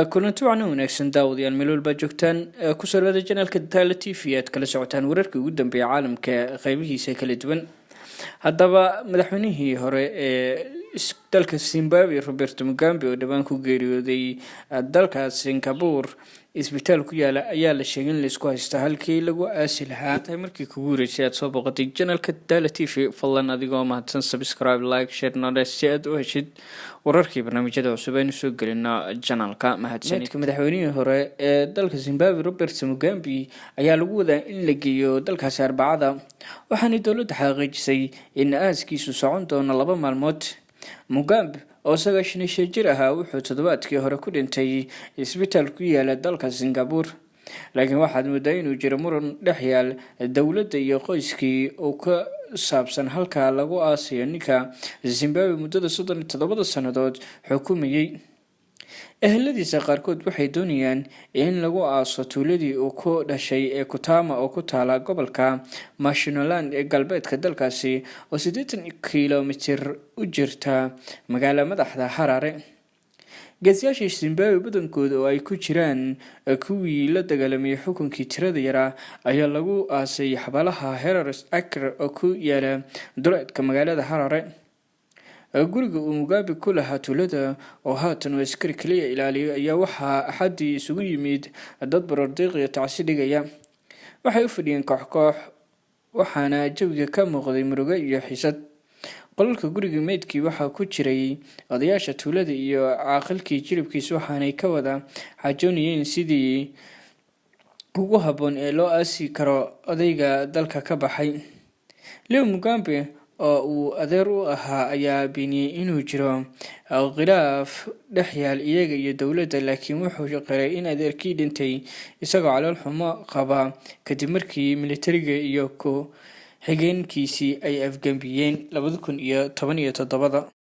kulanti waxaan wanaagsan daawadayaal meel walba joogtaan ku soo dhawaada janaalka Dadaala TV aad kala socotaan wararkii ugu dambeeyay caalamka qaybihiisa kala duwan. Haddaba madaxweynihii hore ee dalka Zimbabwe Robert Mugabe oo dhawaan ku geeriyooday dalka Singapore isbitaal ku yaala ayaa la sheegay in la isku haysto halkii lagu aasi lahaa. Tay markii kugu horeysay aad soo boqotay janaalka Dadaala TV fadlan adigoo mahadsan subscribe like share notice si aad u heshid wararkii barnaamijyada cusub aynu soo gelino janaalka. Mahadsanid. Madaxweynihii hore ee dalka Zimbabwe Robert Mugabe ayaa lagu wadaa in la geeyo dalkaasi Arbacada, waxaana dowladda xaqiijisay in aaskiisu socon doono 2 maalmood. Mugabe oo 96 jir ahaa wuxuu toddobaadkii hore ku dhintay isbitaal ku yaala dalka Singapore, laakiin waxaad moodaa inuu jiro muran dhex yaal dowladda iyo qoyskii oo ka saabsan halka lagu aasayo ninka Zimbabwe muddada 37 sannadood xukumayay. Eheladiisa qaarkood waxay doonayaan in lagu aaso tuuladii uu ku dhashay ee Kutama oo ku taala gobolka Mashonaland ee galbeedka dalkaasi oo 80 kiiloomitir u jirta magaalada madaxda Harare. Geesiyaasha Zimbabwe badankooda oo ay ku jiraan kuwii la dagaalamay xukunkii tirada yaraa ayaa lagu aasay xabaalaha Heroes Acre oo ku yaala duleedka magaalada Harare. Guriga uu Mugabe ku lahaa tuulada oo haatan uu askari kaliya ilaaliyo ayaa waxaa axadii isugu yimid dad baroordiiqyo tacsi dhigaya. Waxay u fadhiyeen koox waxaana jawiga ka muuqday murugo iyo xiisad. Qolalka guriga meydkii waxaa ku jiray odayaasha tuulada iyo caaqilkii jilibkiisa, waxaanay ka wada xaajoonayeen sidii ugu habboon ee loo aasi karo odayga dalka ka baxay. Leo Mugabe oo uu adeer u ahaa ayaa beeniyay inuu jiro khilaaf dhex yaal iyaga iyo dowladda, laakiin wuxuu qiray in adeerkii dhintay isagoo calool xumo qaba kadib markii militariga iyo ku xigeenkiisii ay afgambiyeen 2017.